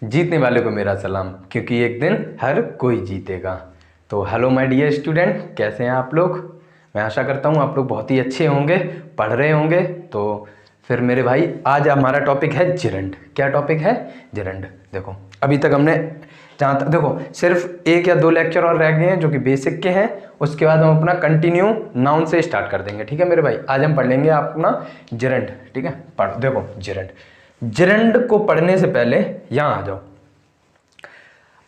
जीतने वाले को मेरा सलाम, क्योंकि एक दिन हर कोई जीतेगा। तो हेलो माय डियर स्टूडेंट, कैसे हैं आप लोग? मैं आशा करता हूँ आप लोग बहुत ही अच्छे होंगे, पढ़ रहे होंगे। तो फिर मेरे भाई आज हमारा टॉपिक है जिरंड। क्या टॉपिक है? जिरंड। देखो अभी तक हमने जहाँ तक देखो सिर्फ 1 या 2 लेक्चर और रह गए हैं जो कि बेसिक के हैं। उसके बाद हम अपना कंटिन्यू नाउन से स्टार्ट कर देंगे। ठीक है मेरे भाई, आज हम पढ़ लेंगे अपना जिरंड। ठीक है, पढ़ देखो जिरंड। जिरंड को पढ़ने से पहले यहां आ जाओ।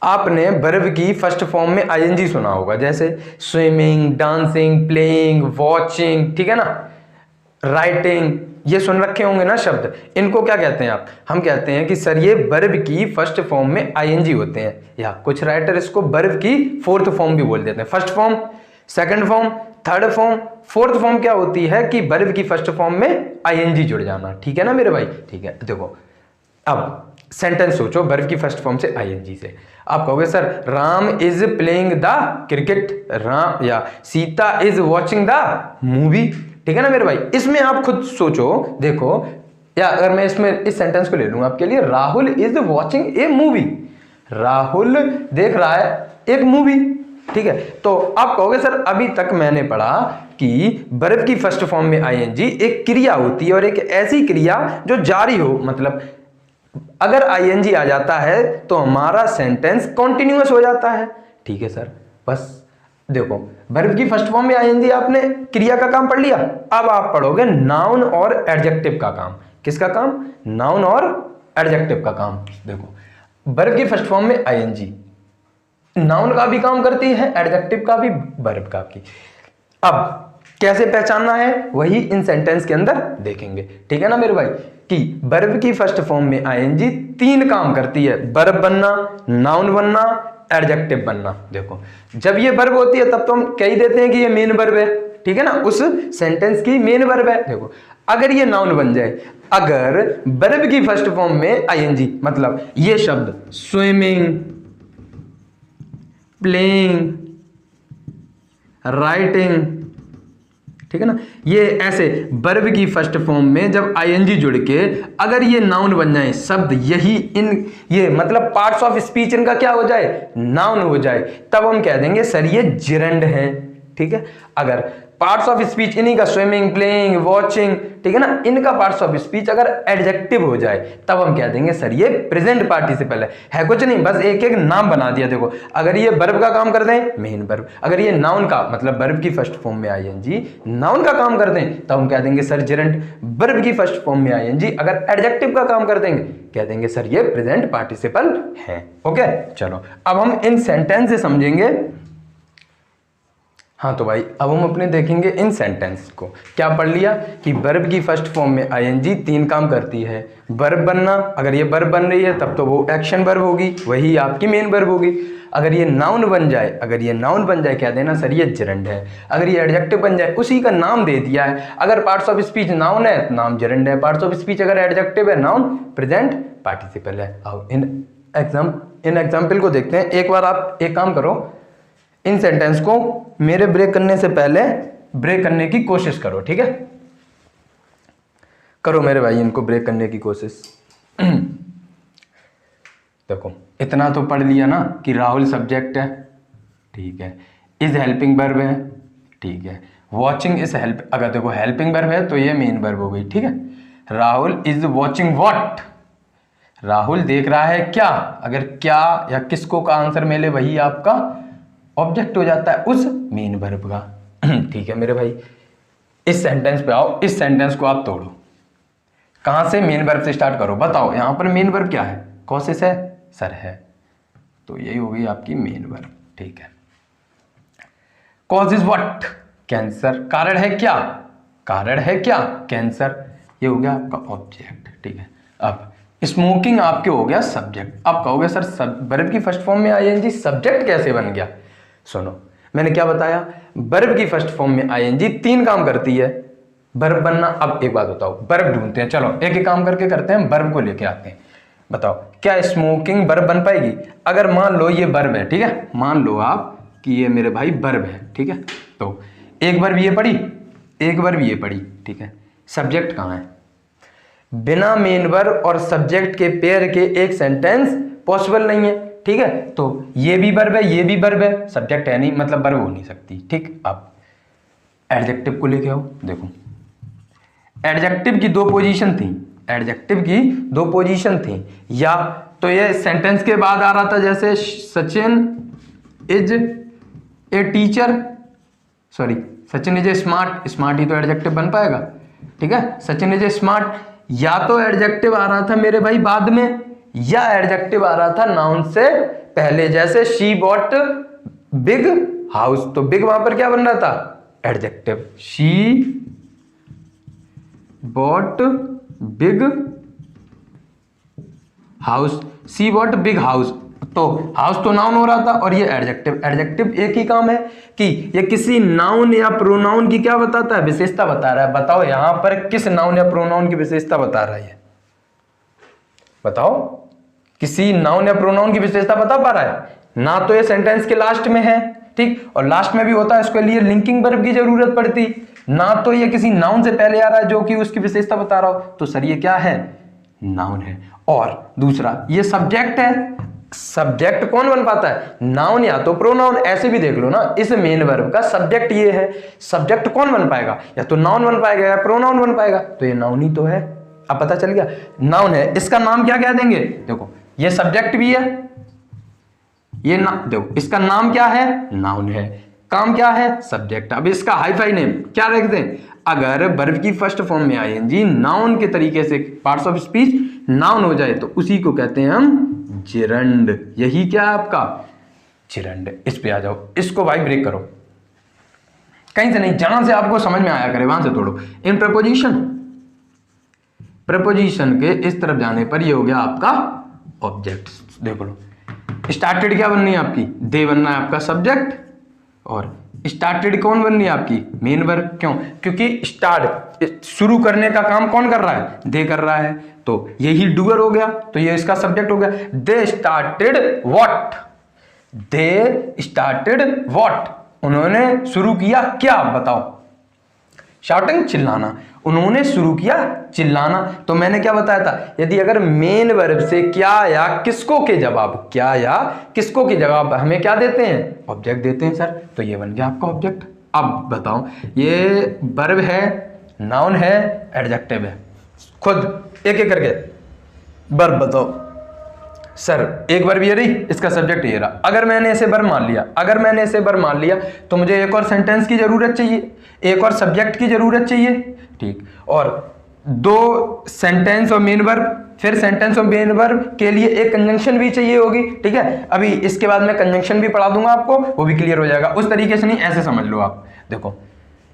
आपने वर्ब की फर्स्ट फॉर्म में आईएनजी सुना होगा, जैसे स्विमिंग, डांसिंग, प्लेइंग, वॉचिंग, ठीक है ना, राइटिंग, ये सुन रखे होंगे ना शब्द। इनको क्या कहते हैं आप? हम कहते हैं कि सर ये वर्ब की फर्स्ट फॉर्म में आईएनजी होते हैं, या कुछ राइटर इसको वर्ब की फोर्थ फॉर्म भी बोल देते हैं। First form, second form, third form, fourth form क्या होती है कि वर्ब की फर्स्ट फॉर्म में आईएनजी जुड़ जाना। ठीक है ना मेरे भाई? ठीक है, देखो अब सेंटेंस सोचो वर्ब की फर्स्ट फॉर्म से आईएनजी से। आप कहोगे sir Ram is playing the cricket, Ram या Sita is watching the movie. ठीक है ना मेरे भाई? इसमें आप खुद सोचो, देखो, या अगर मैं इसमें इस सेंटेंस को ले लूंगा आपके लिए, Rahul is watching A movie. Rahul देख रहा है एक मूवी। ठीक है, तो आप कहोगे सर अभी तक मैंने पढ़ा कि वर्ब की फर्स्ट फॉर्म में आईएनजी एक क्रिया होती है, और एक ऐसी क्रिया जो जारी हो, मतलब अगर आईएनजी आ जाता है तो हमारा सेंटेंस कॉन्टिन्यूअस हो जाता है। ठीक है सर, बस देखो वर्ब की फर्स्ट फॉर्म में आईएनजी, आपने क्रिया का काम पढ़ लिया। अब आप पढ़ोगे नाउन और एडजेक्टिव का काम। किसका काम? नाउन और एडजेक्टिव का काम। देखो वर्ब की फर्स्ट फॉर्म में आईएनजी नाउन का भी काम करती है, एडजेक्टिव का भी, वर्ब का भी। अब कैसे पहचानना है वही इन सेंटेंस के अंदर देखेंगे। ठीक है ना मेरे भाई, कि वर्ब की फर्स्ट फॉर्म में आईएनजी 3 काम करती है: वर्ब बनना, नाउन बनना, एडजेक्टिव बनना। देखो जब ये वर्ब होती है तब तो हम कह ही देते हैं कि ये मेन वर्ब है। ठीक है ना, उस सेंटेंस की मेन वर्ब है। देखो अगर ये नाउन बन जाए, अगर वर्ब की फर्स्ट फॉर्म में आईएनजी, मतलब ये शब्द स्विमिंग, प्लेइंग, राइटिंग, ठीक है ना, ये ऐसे वर्ब की फर्स्ट फॉर्म में जब आईएनजी जुड़ के अगर ये नाउन बन जाए शब्द, यही इन ये मतलब पार्ट्स ऑफ स्पीच इनका क्या हो जाए? नाउन हो जाए, तब हम कह देंगे सर ये जिरंड है। ठीक है, अगर पार्ट्स ऑफ स्पीच इन्हीं का स्विमिंग, प्लेइंग, वॉचिंग, ठीक है ना, इनका पार्ट्स ऑफ स्पीच अगर एडजेक्टिव हो जाए तब हम कह देंगे सर ये प्रेजेंट पार्टिसिपल है कुछ नहीं, बस एक एक नाम बना दिया। देखो अगर ये वर्ब का काम कर दें, मेन वर्ब, अगर ये नाउन का मतलब वर्ब की फर्स्ट फॉर्म में आईएनजी नाउन का काम कर दें तब हम कह देंगे सर जिरंड। वर्ब की फर्स्ट फॉर्म में आईएनजी अगर एडजेक्टिव का काम कर देंगे, कह देंगे सर ये प्रेजेंट पार्टिसिपल है। ओके, चलो अब हम इन सेंटेंस से समझेंगे। हाँ तो भाई अब हम अपने देखेंगे इन सेंटेंस को। क्या पढ़ लिया कि वर्ब की फर्स्ट फॉर्म में आईएनजी 3 काम करती है: वर्ब बनना, अगर ये वर्ब बन रही है तब तो वो एक्शन वर्ब होगी, वही आपकी मेन वर्ब होगी। अगर ये नाउन बन जाए, अगर ये नाउन बन जाए कह देना सर ये जिरंड है। अगर ये एडजेक्टिव बन जाए, उसी का नाम दे दिया है, अगर पार्ट्स ऑफ स्पीच नाउन है नाम जिरंड है, पार्ट्स ऑफ स्पीच अगर एडजेक्टिव है नाउन प्रेजेंट पार्टिसिपल है। अब इन एग्जाम्पल को देखते हैं। एक बार आप एक काम करो, इन सेंटेंस को मेरे ब्रेक करने से पहले ब्रेक करने की कोशिश करो। ठीक है, करो मेरे भाई इनको ब्रेक करने की कोशिश। देखो इतना तो पढ़ लिया ना कि राहुल सब्जेक्ट है, ठीक है, इज हेल्पिंग वर्ब है, ठीक है, वॉचिंग इज हेल्प, अगर देखो हेल्पिंग वर्ब है तो ये मेन वर्ब हो गई। ठीक है, Rahul is watching what, Rahul देख रहा है क्या, अगर क्या या किसको का आंसर मिले वही आपका ऑब्जेक्ट हो जाता है उस मेन वर्ब का। ठीक है मेरे भाई, इस सेंटेंस पे आओ, इस सेंटेंस को आप तोड़ो। कहां से? मेन वर्ब से स्टार्ट करो। बताओ यहां पर मेन वर्ब क्या है? कॉसेस है सर, है, तो यही हो गई आपकी मेन वर्ब। ठीक है, कॉज इज व्हाट, कैंसर, कारण है क्या, कारण है क्या, कैंसर, ये हो गया आपका ऑब्जेक्ट। ठीक है, अब स्मोकिंग आपके हो गया सब्जेक्ट। अब कहोगे सर वर्ब की फर्स्ट फॉर्म में आईएनजी सब्जेक्ट कैसे बन गया? सुनो मैंने क्या बताया, वर्ब की फर्स्ट फॉर्म में आईएनजी 3 काम करती है: वर्ब बनना। अब एक बात बताओ, वर्ब ढूंढते हैं, चलो एक एक काम करके करते हैं, वर्ब को लेके आते हैं। बताओ क्या स्मोकिंग वर्ब बन पाएगी? अगर मान लो ये वर्ब है, ठीक है, मान लो आप कि ये मेरे भाई वर्ब है, ठीक है, तो एक वर्ब ये पढ़ी, एक वर्ब ये पढ़ी, ठीक है, सब्जेक्ट कहाँ है? बिना मेन वर्ब और सब्जेक्ट के पेयर के एक सेंटेंस पॉसिबल नहीं है, ठीक है। तो ये भी वर्ब है, ये भी वर्ब है, सब्जेक्ट है नहीं, मतलब वर्ब हो नहीं सकती, ठीक। अब एडजेक्टिव को लेके आओ। देखो एडजेक्टिव की दो पोजीशन थी, एडजेक्टिव की दो पोजीशन थी, या तो ये सेंटेंस के बाद आ रहा था, जैसे Sachin is a teacher, sorry Sachin is a smart, smart ही तो एडजेक्टिव बन पाएगा, ठीक है। सचिन इज ए स्मार्ट, या तो एडजेक्टिव आ रहा था मेरे भाई बाद में, या एडजेक्टिव आ रहा था नाउन से पहले, जैसे शी बॉट बिग हाउस, तो बिग वहां पर क्या बन रहा था, adjective. She bought big house, she bought big house, तो हाउस तो नाउन हो रहा था और ये एडजेक्टिव। एडजेक्टिव एक ही काम है कि ये किसी नाउन या प्रोनाउन की क्या बताता है, विशेषता बता रहा है। बताओ यहां पर किस नाउन या प्रोनाउन की विशेषता बता रहा है, बताओ किसी नाउन या प्रोनाउन की विशेषता बता पा रहा है ना। तो ये सेंटेंस के लास्ट में है, ठीक, और लास्ट में भी होता है, इसके लिए लिंकिंग वर्ब की जरूरत पड़ती ना। तो ये किसी नाउन से पहले आ रहा है जो कि उसकी विशेषता बता रहा हो, तो सर ये क्या है, नाउन है। और दूसरा ये सब्जेक्ट है, सब्जेक्ट कौन बन पाता है, नाउन या तो प्रोनाउन। ऐसे भी देख लो ना, इस मेन वर्ब का सब्जेक्ट ये है, सब्जेक्ट कौन बन पाएगा, या तो नाउन बन पाएगा या प्रोनाउन बन पाएगा, तो ये नाउन ही तो है। अब पता चल गया, नाउन है, इसका नाम क्या कह देंगे, देखो ये सब्जेक्ट भी है, ये ना देखो इसका नाम क्या है, नाउन है, काम क्या है, सब्जेक्ट। अब इसका हाईफाई नेम क्या रख दें, अगर वर्ब की फर्स्ट फॉर्म में आईएनजी नाउन के तरीके से पार्ट्स ऑफ स्पीच नाउन हो जाए तो उसी को कहते हैं हम जिरंड। यही क्या है आपका जिरंड। इस पे आ जाओ, इसको भाई ब्रेक करो, कहीं से नहीं, जहां से आपको समझ में आया करे वहां से तोड़ो। इन प्रपोजिशन, प्रपोजिशन के इस तरफ जाने पर ये हो गया आपका ऑब्जेक्ट। देखो लो, स्टार्टेड क्या बननी है आपकी, दे बनना है आपका सब्जेक्ट, और स्टार्टेड कौन बननी है आपकी, मेन वर्ब। क्यों, क्योंकि स्टार्ट शुरू करने का काम कौन कर रहा है, दे कर रहा है, तो यही डूअर हो गया, तो ये इसका सब्जेक्ट हो गया। They started what, they started what, उन्होंने शुरू किया क्या, बताओ, शाउटिंग चिल्लाना, उन्होंने शुरू किया चिल्लाना। तो मैंने क्या बताया था, यदि अगर मेन वर्ब से क्या या किसको के जवाब, क्या या किसको के जवाब हमें क्या देते हैं, ऑब्जेक्ट देते हैं सर, तो ये बन गया आपका ऑब्जेक्ट। अब बताओ ये वर्ब है, नाउन है, एडजेक्टिव है, खुद एक एक करके वर्ब बताओ। सर एक वर्ब ये रही, इसका सब्जेक्ट ये रहा। अगर मैंने इसे वर्ब मान लिया, अगर मैंने इसे वर्ब मान लिया तो मुझे एक और सेंटेंस की जरूरत चाहिए, एक और सब्जेक्ट की जरूरत चाहिए, ठीक, और दो सेंटेंस और मेन वर्ब, फिर सेंटेंस और मेन वर्ब के लिए एक कंजंक्शन भी चाहिए होगी, ठीक है। अभी इसके बाद मैं कंजंक्शन भी पढ़ा दूंगा आपको, वो भी क्लियर हो जाएगा। उस तरीके से नहीं, ऐसे समझ लो आप। देखो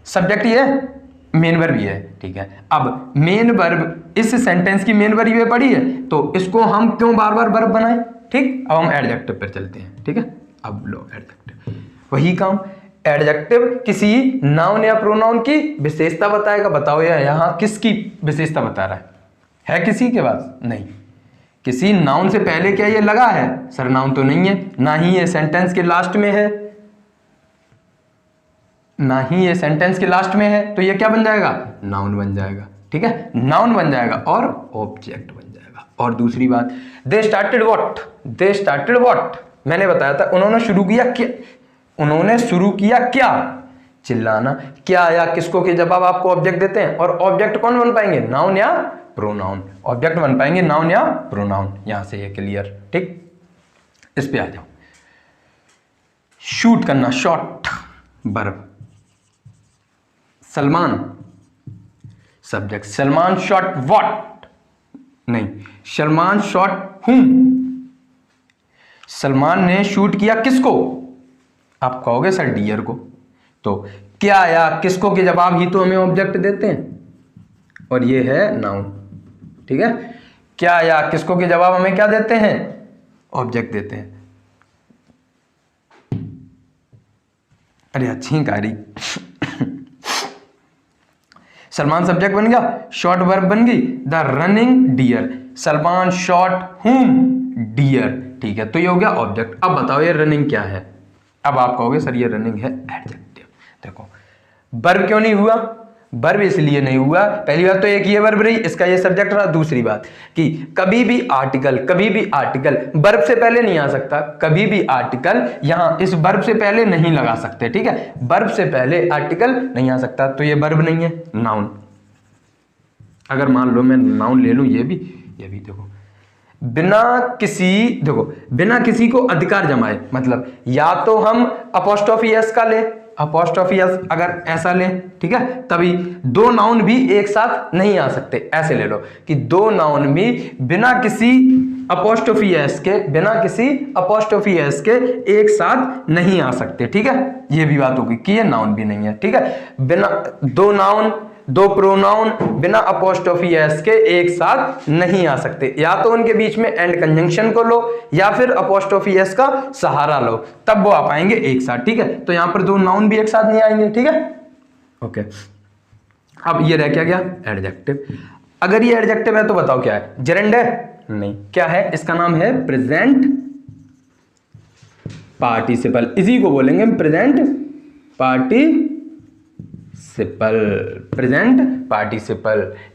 सब्जेक्ट ये है, मेन वर्ब ये है, ठीक है। अब मेन वर्ब, इस सेंटेंस की मेन वर्ब ये पड़ी है, तो इसको हम क्यों बार बार वर्ब बनाएं, ठीक। अब हम एडजेक्टिव पर चलते हैं, ठीक है। अब लो एडजेक्टिव, वही काम, एडजेक्टिव किसी नाउन या प्रोनाउन की विशेषता बताएगा। बताओ यार यहां किसकी विशेषता बता रहा है किसी के पास नहीं, किसी नाउन से पहले क्या ये लगा है, सर नाउन तो नहीं है, ना ही ये सेंटेंस के लास्ट में है, ना ही ये सेंटेंस के लास्ट में है, तो ये क्या बन जाएगा, नाउन बन जाएगा, ठीक है, नाउन बन जाएगा और ऑब्जेक्ट बन जाएगा। और दूसरी बात, they started what, they started what, मैंने बताया था उन्होंने शुरू किया क्या, उन्होंने शुरू किया क्या, चिल्लाना। क्या या किसको के जवाब आपको ऑब्जेक्ट देते हैं, और ऑब्जेक्ट कौन बन पाएंगे, नाउन या प्रोनाउन, ऑब्जेक्ट बन पाएंगे नाउन या प्रोनाउन। यहां से ये क्लियर, ठीक। इस पे आ जाओ, शूट करना, shot verb, Salman subject, Salman shot what, नहीं, सलमान शॉट हुम, सलमान ने शूट किया किसको, आप कहोगे सर डियर को, तो क्या या किसको के जवाब ही तो हमें ऑब्जेक्ट देते हैं, और ये है नाउन, ठीक है। क्या या किसको के जवाब हमें क्या देते हैं, ऑब्जेक्ट देते हैं। अरे अच्छी कारी सलमान सब्जेक्ट बन गया, शॉट वर्ब बन गई, the running deer, Salman shot whom deer, ठीक है, तो ये हो गया ऑब्जेक्ट। अब बताओ ये रनिंग क्या है, अब आप कहोगे सर ये रनिंग है एडजेक्टिव। देखो वर्ब क्यों नहीं हुआ, वर्ब इसलिए नहीं हुआ, पहली बात तो एक ये वर्ब रही, इसका ये सब्जेक्ट रहा। दूसरी बात कि कभी भी आर्टिकल वर्ब से पहले नहीं आ सकता, कभी भी आर्टिकल यहां इस वर्ब से पहले नहीं लगा सकते, ठीक है, वर्ब से पहले आर्टिकल नहीं आ सकता, तो ये वर्ब नहीं है, नाउन। अगर मान लो मैं नाउन ले लूं, ये भी देखो, बिना किसी को अधिकार जमाए, मतलब या तो हम अपोस्ट्रोफी एस का ले, अपोस्ट्रोफी एस अगर ऐसा ले, ठीक है, तभी दो नाउन भी एक साथ नहीं आ सकते। ऐसे ले लो कि दो नाउन भी बिना किसी अपोस्ट्रोफी एस के एक साथ नहीं आ सकते, ठीक है, ये भी बात होगी कि ये नाउन भी नहीं है, ठीक है, बिना दो नाउन दो प्रोनाउन बिना अपोस्ट्रोफी एस के एक साथ नहीं आ सकते, या तो उनके बीच में एंड कंजंक्शन को लो या फिर अपोस्ट्रोफी एस का सहारा लो, तब वो आ पाएंगे एक साथ, ठीक है। तो यहां पर दो नाउन भी एक साथ नहीं आएंगे, ठीक है, ओके। अब ये रह क्या गया, एडजेक्टिव। अगर ये एडजेक्टिव है तो बताओ क्या है, जेरेंड है? नहीं, क्या है, इसका नाम है प्रेजेंट पार्टिसिपल, इसी को बोलेंगे प्रेजेंट पार्टिसिपल।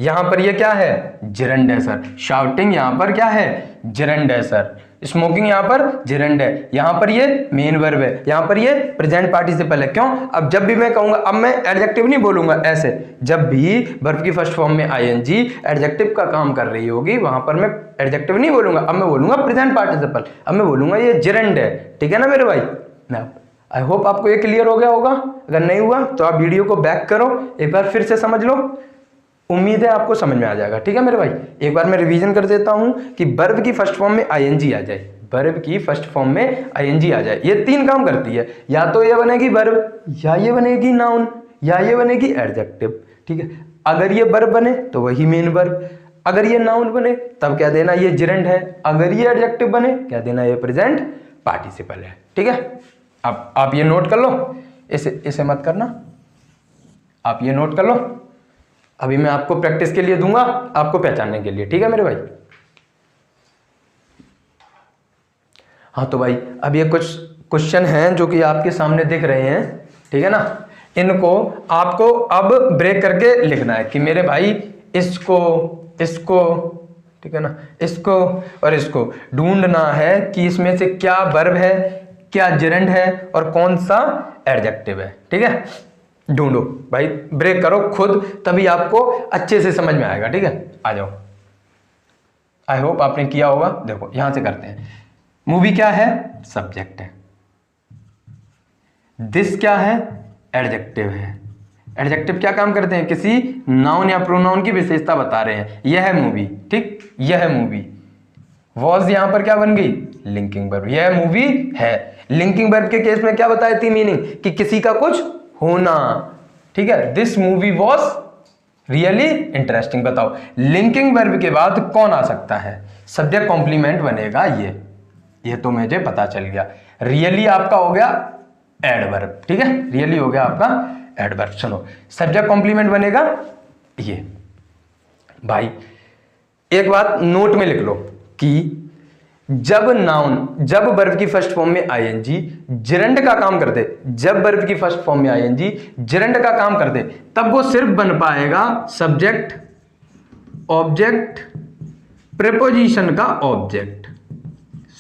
यहां पर ये क्या है, जेरेंड है सर। शाउटिंग यहां पर क्या है, जेरेंड है सर। स्मोकिंग यहां पर जेरेंड है, यहां पर ये मेन वर्ब है, यहां पर ये प्रेजेंट पार्टिसिपल है। क्यों? अब जब भी मैं कहूंगा, अब मैं एडजेक्टिव नहीं बोलूंगा, ऐसे जब भी वर्ब की फर्स्ट फॉर्म में आईएनजी एडजेक्टिव का काम कर रही होगी, वहां पर मैं एडजेक्टिव नहीं बोलूंगा, अब मैं बोलूंगा प्रेजेंट पार्टिसिपल, अब मैं बोलूंगा ये जेरेंड है, ठीक है ना मेरे भाई। आई होप आपको ये क्लियर हो गया होगा। अगर नहीं हुआ तो आप वीडियो को बैक करो, एक बार फिर से समझ लो, उम्मीद है आपको समझ में आ जाएगा, ठीक है मेरे भाई। एक बार मैं रिवीजन कर देता हूं कि वर्ब की फर्स्ट फॉर्म में आईएनजी आ जाए, वर्ब की फर्स्ट फॉर्म में आईएनजी आ जाए, ये तीन काम करती है, या तो ये बनेगी वर्ब, या ये बनेगी नाउन, या ये बनेगी एडजेक्टिव, ठीक है। अगर ये वर्ब बने तो वही मेन वर्ब, अगर ये नाउन बने तब कह देना ये जेरेंड है, अगर ये एडजेक्टिव बने कह देना ये प्रेजेंट पार्टिसिपल है, ठीक है। अब आप ये नोट कर लो, इसे मत करना, आप ये नोट कर लो, अभी मैं आपको प्रैक्टिस के लिए दूंगा, आपको पहचानने के लिए, ठीक है मेरे भाई। हाँ तो भाई अब ये कुछ क्वेश्चन हैं जो कि आपके सामने दिख रहे हैं, ठीक है ना, इनको आपको अब ब्रेक करके लिखना है कि मेरे भाई इसको, ठीक है ना, इसको और इसको ढूंढना है कि इसमें से क्या वर्ब है, क्या जेरेंड है और कौन सा एडजेक्टिव है, ठीक है। ढूंढो भाई, ब्रेक करो खुद, तभी आपको अच्छे से समझ में आएगा, ठीक है। आ जाओ, आई होप आपने किया होगा। देखो यहां से करते हैं, मूवी क्या है, सब्जेक्ट है, दिस क्या है, एडजेक्टिव है। एडजेक्टिव क्या काम करते हैं, किसी नाउन या प्रोनाउन की विशेषता बता रहे हैं, यह है मूवी, ठीक, यह है मूवी। वॉज यहां पर क्या बन गई, लिंकिंग वर्ब, यह मूवी है। लिंकिंग वर्ब के केस में क्या बताई थी मीनिंग, कि किसी का कुछ होना, ठीक है। This movie was really interesting. बताओ लिंकिंग वर्ब के बाद कौन आ सकता है, सब्जेक्ट कॉम्प्लीमेंट बनेगा, ये तो मुझे पता चल गया। रियली आपका हो गया एडवर्ब, ठीक है, रियली हो गया आपका एडवर्ब। सुनो, सब्जेक्ट कॉम्प्लीमेंट बनेगा ये। भाई एक बात नोट में लिख लो कि जब वर्ब की फर्स्ट फॉर्म में आईएनजी जेरेंड का काम करते, जब वर्ब की फर्स्ट फॉर्म में आईएनजी जेरेंड का काम करते, तब वो सिर्फ बन पाएगा सब्जेक्ट ऑब्जेक्ट प्रीपोजिशन का ऑब्जेक्ट,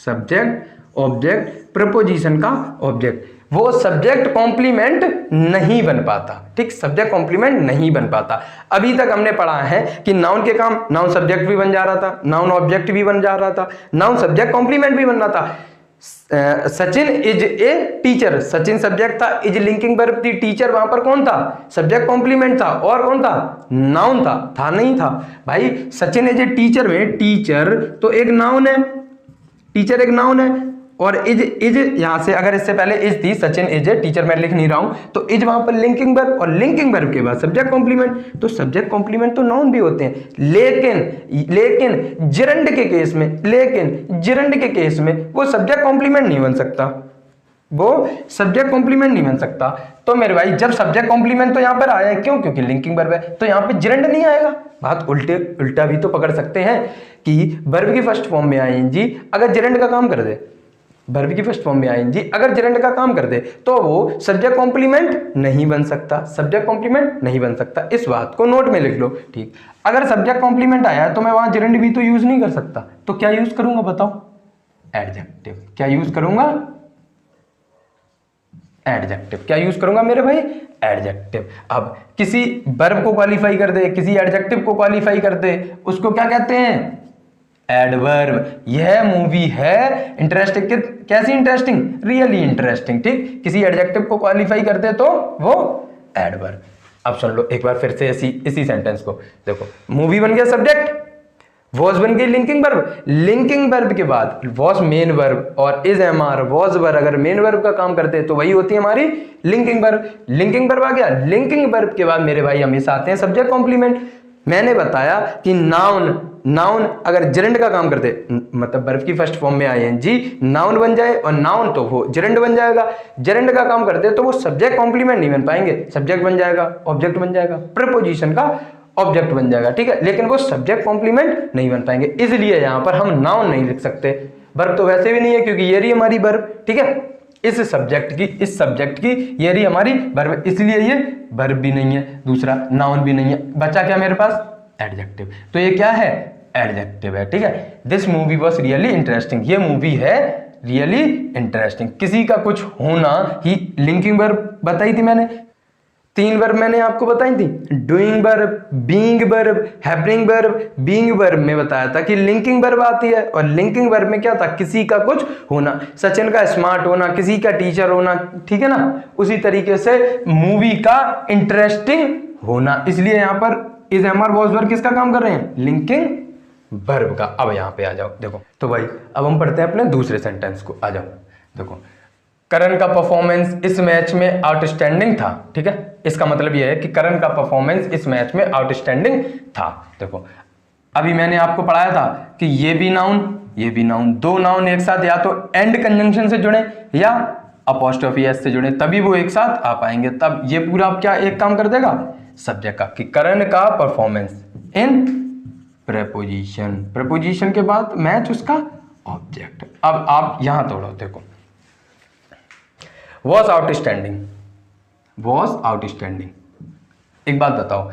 सब्जेक्ट ऑब्जेक्ट प्रीपोजिशन का ऑब्जेक्ट। वो सब्जेक्ट कॉम्प्लीमेंट नहीं बन पाता, ठीक, सब्जेक्ट कॉम्प्लीमेंट नहीं बन पाता। अभी तक हमने पढ़ा है कि नाउन के काम, नाउन सब्जेक्ट भी बन जा रहा था, नाउन ऑब्जेक्ट भी बन जा रहा था, नाउन सब्जेक्ट कॉम्प्लीमेंट भी बन रहा था। Sachin is a teacher, Sachin subject था, इज लिंकिंग वर्ब थी, टीचर वहां पर कौन था, सब्जेक्ट कॉम्प्लीमेंट था, और कौन था, नाउन था नहीं था। भाई सचिन इज ए टीचर में टीचर तो एक नाउन है, टीचर एक नाउन है, और इज यहां से अगर इससे पहले इज थी, सचिन इज ए टीचर, मैं लिख नहीं रहा हूं, तो इज वहां पर लिंकिंग वर्ब, और लिंकिंग वर्ब के बाद सब्जेक्ट कॉम्प्लीमेंट, तो सब्जेक्ट कॉम्प्लीमेंट तो नाउन भी होते हैं। लेकिन जेरेंड के केस में वो सब्जेक्ट कॉम्प्लीमेंट नहीं बन सकता, वो सब्जेक्ट कॉम्प्लीमेंट नहीं बन सकता। तो मेरे भाई जब सब्जेक्ट कॉम्प्लीमेंट तो यहां पर आया है, क्यों, क्योंकि लिंकिंग वर्ब है, तो यहां पे जेरेंड नहीं आएगा। बात उल्टा भी तो पकड़ सकते हैं कि वर्ब की फर्स्ट फॉर्म में आईएनजी अगर जेरेंड का काम कर दे वर्ब की फर्स्ट फॉर्म में आईएनजी अगर जेरेंड का काम कर दे तो वो सब्जेक्ट कॉम्प्लीमेंट नहीं बन सकता, सब्जेक्ट कॉम्प्लीमेंट नहीं बन सकता। इस बात को नोट में लिख लो, ठीक। अगर सब्जेक्ट कॉम्प्लीमेंट आया तो मैं वहां जेरेंड भी तो यूज नहीं कर सकता, तो क्या यूज करूंगा बताओ? एडजेक्टिव। क्या यूज करूंगा? एडजेक्टिव। क्या यूज करूंगा मेरे भाई? एडजेक्टिव। अब किसी वर्ब को क्वालिफाई कर दे, किसी एडजेक्टिव को क्वालिफाई कर दे, उसको क्या कहते हैं? एडवर्ब। यह मूवी है इंटरेस्टिंग। कैसी इंटरेस्टिंग? रियली इंटरेस्टिंग, ठीक। किसी एडजेक्टिव को क्वालिफाई कर दे तो वो एडवर्ब। अब सुन लो एक बार फिर से इसी सेंटेंस को देखो। मूवी बन गया सब्जेक्ट, वॉज बन गई लिंकिंग वर्ब, लिंकिंग वर्ब के बाद वॉज मेन वर्ब और इज एमआर वॉज वर्ब अगर मेन वर्ब का काम करते हैं तो वही होती है हमारी लिंकिंग वर्ब। लिंकिंग वर्ब आ गया। लिंकिंग वर्ब के बाद मेरे भाई हमेशा आते हैं सब्जेक्ट कॉम्प्लीमेंट। मैंने बताया कि नाउन अगर जेरेंड का काम करते मतलब वर्ब की फर्स्ट फॉर्म में आईएनजी नाउन बन जाए और नाउन तो वो जेरेंड बन जाएगा। जेरेंड का काम करते तो वो सब्जेक्ट कॉम्प्लीमेंट नहीं बन पाएंगे, सब्जेक्ट बन जाएगा, ऑब्जेक्ट बन जाएगा, प्रीपोजिशन का ऑब्जेक्ट बन जाएगा, ठीक है। लेकिन वो सब्जेक्ट कॉम्प्लीमेंट नहीं बन पाएंगे, इसलिए यहां पर हम नाउन नहीं लिख सकते। वर्ब तो वैसे भी नहीं है क्योंकि ये रही हमारी वर्ब, ठीक है। इस सब्जेक्ट की ये रही हमारी वर्ब, इसलिए ये वर्ब भी नहीं है, दूसरा नाउन भी नहीं है। बचा क्या मेरे पास? एडजेक्टिव। तो ये क्या है? एडजेक्टिव है, ठीक है। This movie was really interesting. ये मूवी है रियली इंटरेस्टिंग। किसी का कुछ होना ही लिंकिंग वर्ब बताई थी मैंने, 3 वर्ब मैंने आपको बताई थी, doing verb, being verb, happening verb. Being verb में बताया था कि लिंकिंग वर्ब आती है और लिंकिंग वर्ब में क्या था? किसी का कुछ होना, सचिन का स्मार्ट होना, किसी का टीचर होना, ठीक है ना। उसी तरीके से मूवी का इंटरेस्टिंग होना, इसलिए यहां पर इज एमआर वॉज वर्ब किसका काम कर रहे हैं? लिंकिंग वर्ब का। अब यहां पे आ जाओ, देखो तो भाई अब हम पढ़ते हैं अपने दूसरे सेंटेंस को। आ जाओ देखो, करण का परफॉर्मेंस इस मैच में आउटस्टैंडिंग था, ठीक है। इसका मतलब यह है कि करण का परफॉर्मेंस इस मैच में आउटस्टैंडिंग था। देखो अभी मैंने आपको पढ़ाया था कि ये भी नाउन, दो नाउन एक साथ या तो एंड कंजंक्शन से जुड़े या अपॉस्ट्रोफी एस से जुड़े, तभी वो एक साथ आ पाएंगे। तब ये पूरा आप क्या एक काम कर देगा सब्जेक्ट का, कि करण का परफॉर्मेंस इन प्रेपोजिशन के बाद मैच उसका ऑब्जेक्ट। अब आप यहां तोड़ो, देखो वॉज आउटस्टैंडिंग। एक बात बताओ,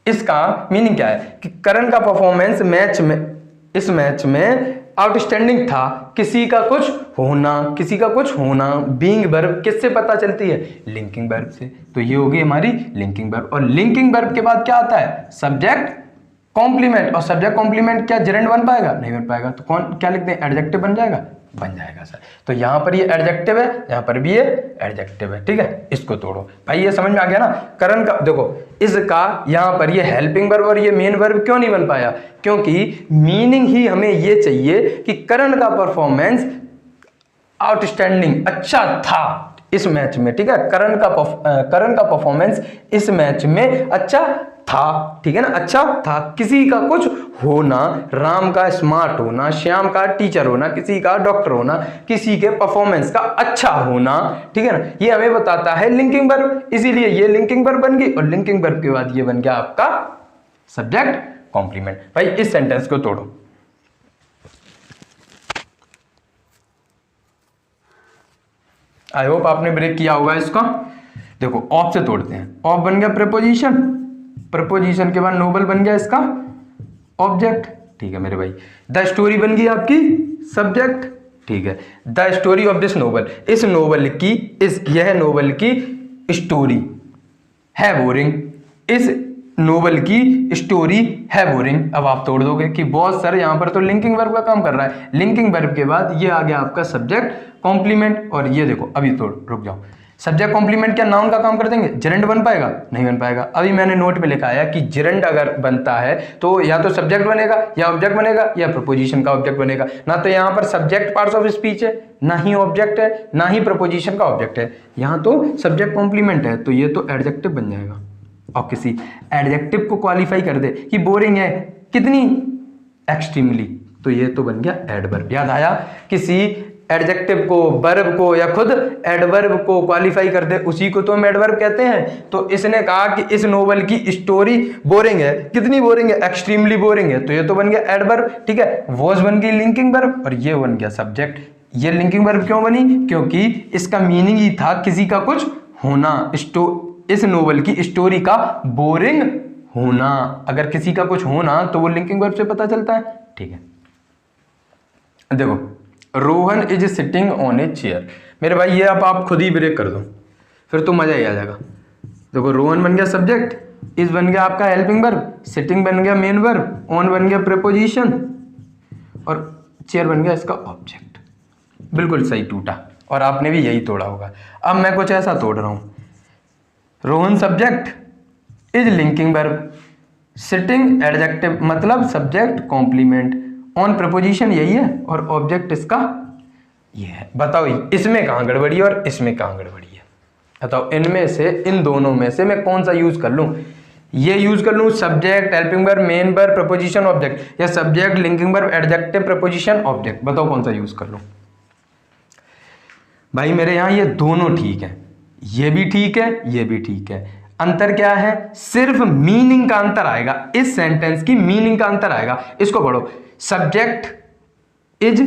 इसका मीनिंग क्या है? कि करण का परफॉर्मेंस इस मैच में आउटस्टैंडिंग था, किसी का कुछ होना। बीइंग वर्ब किससे पता चलती है? लिंकिंग वर्ब से। तो ये होगी हमारी लिंकिंग वर्ब। और लिंकिंग वर्ब के बाद क्या आता है? Subject complement. और सब्जेक्ट कॉम्प्लीमेंट क्या जेरेंड बन पाएगा? नहीं बन पाएगा। तो कौन क्या लिखते हैं? एडजेक्टिव बन जाएगा सर। तो यहां पर ये एडजेक्टिव है, यहां पर भी ये एडजेक्टिव है, ठीक है। इसको तोड़ो भाई, ये समझ में आ गया ना। करण का देखो, इसका यहां पर ये हेल्पिंग वर्ब और ये मेन वर्ब क्यों नहीं बन पाया? क्योंकि मीनिंग ही हमें ये चाहिए कि करण का परफॉर्मेंस आउटस्टैंडिंग अच्छा था इस मैच में, ठीक है। करण का परफॉर्मेंस इस मैच में अच्छा था, ठीक है ना, अच्छा था। किसी का कुछ होना, राम का स्मार्ट होना, श्याम का टीचर होना, किसी का डॉक्टर होना, किसी के परफॉर्मेंस का अच्छा होना, ठीक है ना, ये हमें बताता है लिंकिंग वर्ब। इसीलिए ये लिंकिंग वर्ब बन गई और लिंकिंग वर्ब के बाद ये बन गया आपका सब्जेक्ट कॉम्प्लीमेंट। भाई इस सेंटेंस को तोड़ो। आई होप आपने ब्रेक किया होगा इसको। देखो ऑफ से तोड़ते हैं। ऑफ बन गया प्रपोजिशन के बाद नोबल बन गया इसका ऑब्जेक्ट, ठीक है मेरे भाई। द स्टोरी बन गई आपकी सब्जेक्ट, ठीक है। The story of this Nobel, यह नोबल की स्टोरी है बोरिंग, इस नोबल की स्टोरी है बोरिंग। अब आप तोड़ दोगे कि बहुत सर यहां पर तो लिंकिंग वर्ब का काम कर रहा है। लिंकिंग वर्ब के बाद ये आ गया आपका सब्जेक्ट कॉम्प्लीमेंट। और ये देखो अभी तोड़, रुक जाओ। सब्जेक्ट कॉम्प्लीमेंट क्या नाउन का काम कर देंगे? जेरेंड बन पाएगा? नहीं बन पाएगा। अभी मैंने नोट में लिखा है कि जेरेंड अगर बनता है तो या तो सब्जेक्ट बनेगा या ऑब्जेक्ट बनेगा या प्रपोजिशन का ऑब्जेक्ट बनेगा। ना तो यहाँ पर सब्जेक्ट पार्ट्स ऑफ स्पीच है, ना ही ऑब्जेक्ट है, ना ही प्रपोजिशन का ऑब्जेक्ट है। यहाँ तो सब्जेक्ट कॉम्प्लीमेंट है, तो ये तो एडजेक्टिव बन जाएगा। और किसी एडजेक्टिव को क्वालिफाई कर दे कि बोरिंग है, कितनी एक्सट्रीमली, तो ये तो बन गया एडवर्ब। याद आया? किसी एडजेक्टिव को, वर्ब को या खुद एडवर्ब को क्वालिफाई कर दे, उसी को तो हम एडवर्ब कहते हैं। तो इसने कहा कि इस नोवेल की स्टोरी बोरिंग है, कितनी बोरिंग है? एक्सट्रीमली बोरिंग है, तो ये तो बन गया एडवर्ब, ठीक है। वॉज बन गई लिंकिंग वर्ब और ये बन गया सब्जेक्ट। ये लिंकिंग वर्ब क्यों बनी? क्योंकि इसका मीनिंग ही था किसी का कुछ होना, इस नोवेल की स्टोरी का बोरिंग होना। अगर किसी का कुछ होना तो वो लिंकिंग वर्ब से पता चलता है। ठीक है, देखो, Rohan is sitting on a chair. मेरे भाई ये अब आप खुद ही ब्रेक कर दो, फिर तो मजा ही आ जाएगा। देखो, रोहन बन गया सब्जेक्ट, इज बन गया आपका हेल्पिंग वर्ब, सिटिंग बन गया मेन वर्ब, ऑन बन गया प्रीपोजिशन और चेयर बन गया इसका ऑब्जेक्ट। बिल्कुल सही टूटा, और आपने भी यही तोड़ा होगा। अब मैं कुछ ऐसा तोड़ रहा हूं, Rohan subject is linking verb, sitting adjective मतलब सब्जेक्ट कॉम्प्लीमेंट, ऑन प्रपोजिशन यही है और ऑब्जेक्ट इसका ये है। बताओ इसमें कहां गड़बड़ी है और इसमें कहां गड़बड़ी है? बताओ, इनमें से, इन दोनों में से मैं कौन सा यूज कर लूं? ये यूज कर लूं subject, helping verb, main verb, preposition, object, या subject, linking verb, adjective, preposition, object? बताओ कौन सा यूज कर लूं? भाई मेरे यहां ये दोनों ठीक है, ये भी ठीक है, ये भी ठीक है। अंतर क्या है? सिर्फ मीनिंग का अंतर आएगा, इस सेंटेंस की मीनिंग का अंतर आएगा। इसको पढ़ो, subject is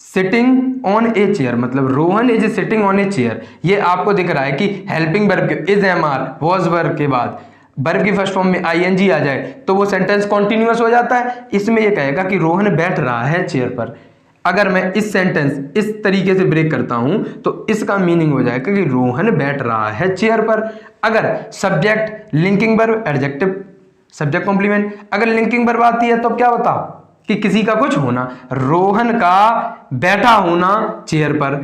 sitting on a chair, मतलब Rohan is sitting on a chair. ये आपको दिख रहा है कि हेल्पिंग वर्ब के is am are was verb के बाद वर्ब की फर्स्ट फॉर्म में आईएनजी आ जाए तो वो सेंटेंस कॉन्टिन्यूअस हो जाता है। इसमें ये कहेगा कि रोहन बैठ रहा है चेयर पर। अगर मैं इस सेंटेंस इस तरीके से ब्रेक करता हूं तो इसका मीनिंग हो जाएगा कि रोहन बैठ रहा है चेयर पर। अगर subject, linking verb, adjective, subject complement, अगर लिंकिंग वर्ब आती है तो क्या होता कि किसी का कुछ होना, रोहन का बैठा होना चेयर पर,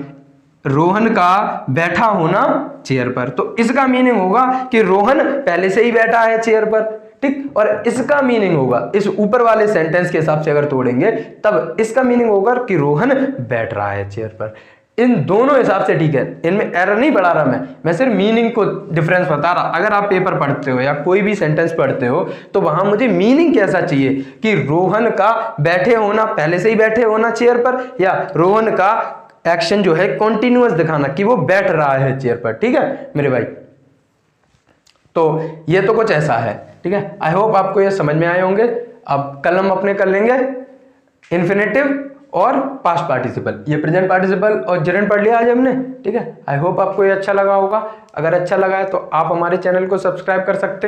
रोहन का बैठा होना चेयर पर। तो इसका मीनिंग होगा कि रोहन पहले से ही बैठा है चेयर पर, ठीक। और इसका मीनिंग होगा, इस ऊपर वाले सेंटेंस के हिसाब से अगर तोड़ेंगे तब इसका मीनिंग होगा कि रोहन बैठ रहा है चेयर पर। इन दोनों हिसाब से ठीक है, इनमें एरर नहीं बढ़ा रहा मैं सिर्फ मीनिंग को डिफरेंस बता रहा। अगर आप पेपर पढ़ते हो या कोई भी सेंटेंस पढ़ते हो तो वहां मुझे मीनिंग कैसा चाहिए कि रोहन का बैठे होना, पहले से ही बैठे होना चेयर पर, या रोहन का एक्शन जो है कॉन्टिन्यूअस दिखाना कि वो बैठ रहा है चेयर पर। ठीक है मेरे भाई, तो ये तो कुछ ऐसा है। ठीक है, आई होप आपको ये समझ में आए होंगे। अब कल हम अपने कर लेंगे इन्फिनेटिव और पास्ट पार्टिसिपल। ये प्रेजेंट पार्टिसिपल और जेरेंड पढ़ लिया आज हमने। ठीक है, आई होप आपको ये अच्छा लगा होगा। अगर अच्छा लगा है तो आप हमारे चैनल को सब्सक्राइब कर सकते हैं।